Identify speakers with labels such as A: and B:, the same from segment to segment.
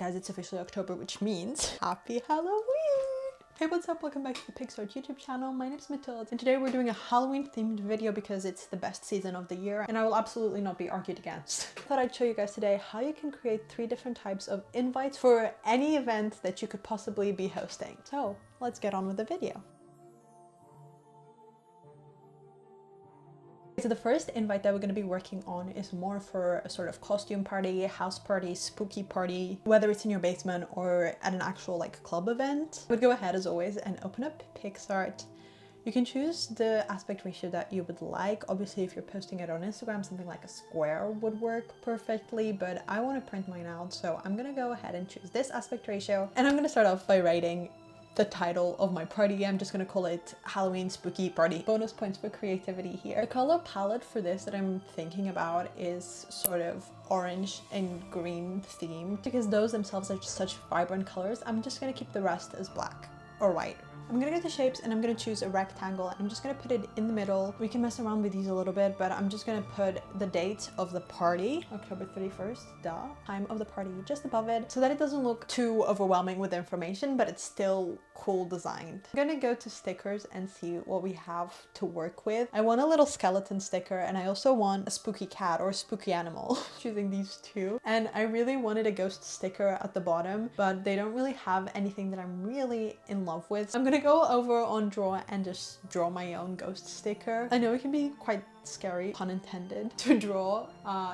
A: guys, it's officially October, which means happy Halloween! Hey, what's up? Welcome back to the Picsart YouTube channel. My name is Matilda, and today we're doing a Halloween themed video because it's the best season of the year and I will absolutely not be argued against. I thought I'd show you guys today how you can create 3 different types of invites for any event that you could possibly be hosting. So let's get on with the video. So the first invite that we're going to be working on is more for a sort of costume party, house party, spooky party, whether it's in your basement or at an actual like club event. I would go ahead as always and open up Picsart. You can choose the aspect ratio that you would like. Obviously, if you're posting it on Instagram, something like a square would work perfectly, but I want to print mine out, so I'm going to go ahead and choose this aspect ratio. And I'm going to start off by writing the title of my party. I'm just gonna call it Halloween Spooky Party. Bonus points for creativity here. The color palette for this that I'm thinking about is sort of orange and green themed because those themselves are just such vibrant colors. I'm just gonna keep the rest as black or white. I'm gonna go to shapes and I'm gonna choose a rectangle and I'm just gonna put it in the middle. We can mess around with these a little bit, but I'm just gonna put the date of the party, October 31st, time of the party just above it, so that it doesn't look too overwhelming with information, but it's still cool designed. I'm gonna go to stickers and see what we have to work with. I want a little skeleton sticker and I also want a spooky cat or a spooky animal. Choosing these two. And I really wanted a ghost sticker at the bottom, but they don't really have anything that I'm really in love with. I'm gonna go over on draw and just draw my own ghost sticker. I know it can be quite scary, pun intended, to draw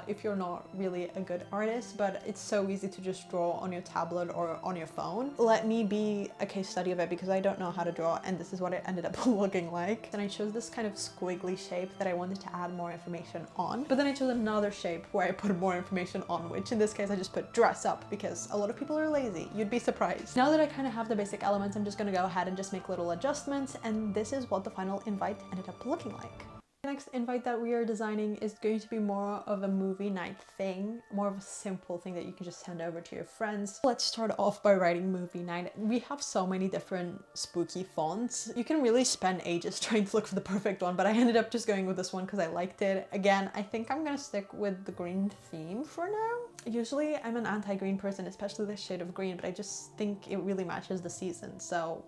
A: if you're not really a good artist, but it's so easy to just draw on your tablet or on your phone. Let me be a case study of it because I don't know how to draw and this is what it ended up looking like. Then I chose this kind of squiggly shape that I wanted to add more information on, but then I chose another shape where I put more information on, which in this case I just put dress up because a lot of people are lazy. You'd be surprised. Now that I kind of have the basic elements, I'm just gonna go ahead and just make little adjustments, and this is what the final invite ended up looking like. The next invite that we are designing is going to be more of a movie night thing, more of a simple thing that you can just send over to your friends. Let's start off by writing movie night. We have so many different spooky fonts. You can really spend ages trying to look for the perfect one, but I ended up just going with this one because I liked it. Again, I think I'm gonna stick with the green theme for now. Usually I'm an anti-green person, especially this shade of green, but I just think it really matches the season, so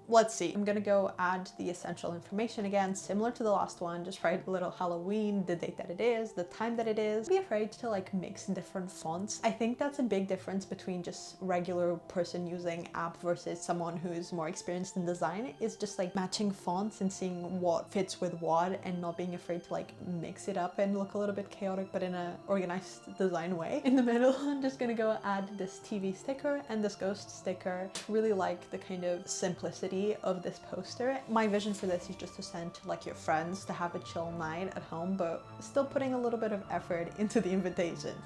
A: let's see. I'm gonna go add the essential information again, similar to the last one. Just write a little Halloween, the date that it is, the time that it is. Be afraid to like mix different fonts. I think that's a big difference between just regular person using app versus someone who's more experienced in design, is just like matching fonts and seeing what fits with what and not being afraid to like mix it up and look a little bit chaotic but in a organized design way. In the middle, I'm just gonna go add this TV sticker and this ghost sticker. Really like the kind of simplicity of this poster. My vision for this is just to send to like your friends to have a chill night at home, but still putting a little bit of effort into the invitations.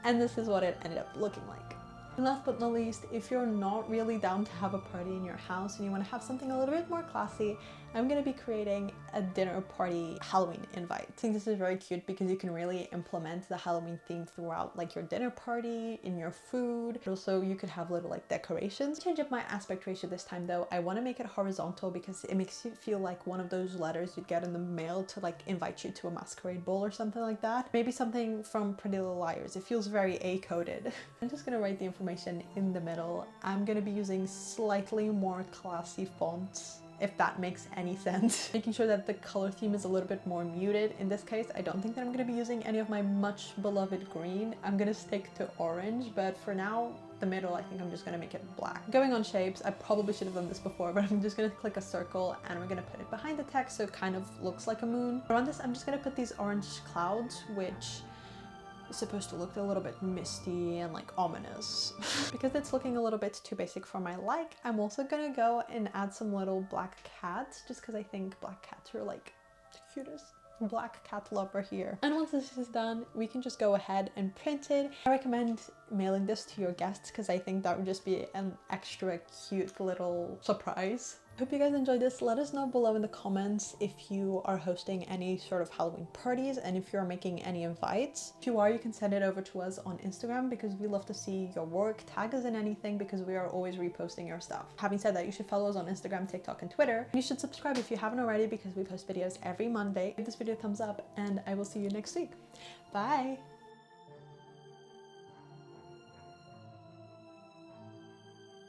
A: And this is what it ended up looking like. And last but not least, if you're not really down to have a party in your house and you want to have something a little bit more classy, I'm going to be creating a dinner party Halloween invite. I think this is very cute because you can really implement the Halloween theme throughout like your dinner party, in your food. Also, you could have little like decorations. Change up my aspect ratio this time though. I want to make it horizontal because it makes you feel like one of those letters you'd get in the mail to like invite you to a masquerade ball or something like that. Maybe something from Pretty Little Liars. It feels very A-coded. I'm just going to write the information in the middle. I'm going to be using slightly more classy fonts, if that makes any sense. Making sure that the color theme is a little bit more muted. In this case, I don't think that I'm going to be using any of my much beloved green. I'm going to stick to orange, but for now, the middle, I think I'm just going to make it black. Going on shapes, I probably should have done this before, but I'm just going to click a circle and we're going to put it behind the text so it kind of looks like a moon. Around this, I'm just going to put these orange clouds, which supposed to look a little bit misty and like ominous. Because it's looking a little bit too basic for my like, I'm also gonna go and add some little black cats just because I think black cats are like the cutest black cat lover here. And once this is done, we can just go ahead and print it. I recommend mailing this to your guests because I think that would just be an extra cute little surprise. Hope you guys enjoyed this. Let us know below in the comments if you are hosting any sort of Halloween parties and if you're making any invites. If you are, you can send it over to us on Instagram because we love to see your work. Tag us in anything because we are always reposting your stuff. Having said that, you should follow us on Instagram, TikTok, and Twitter. You should subscribe if you haven't already because we post videos every Monday. Give this video a thumbs up and I will see you next week. Bye!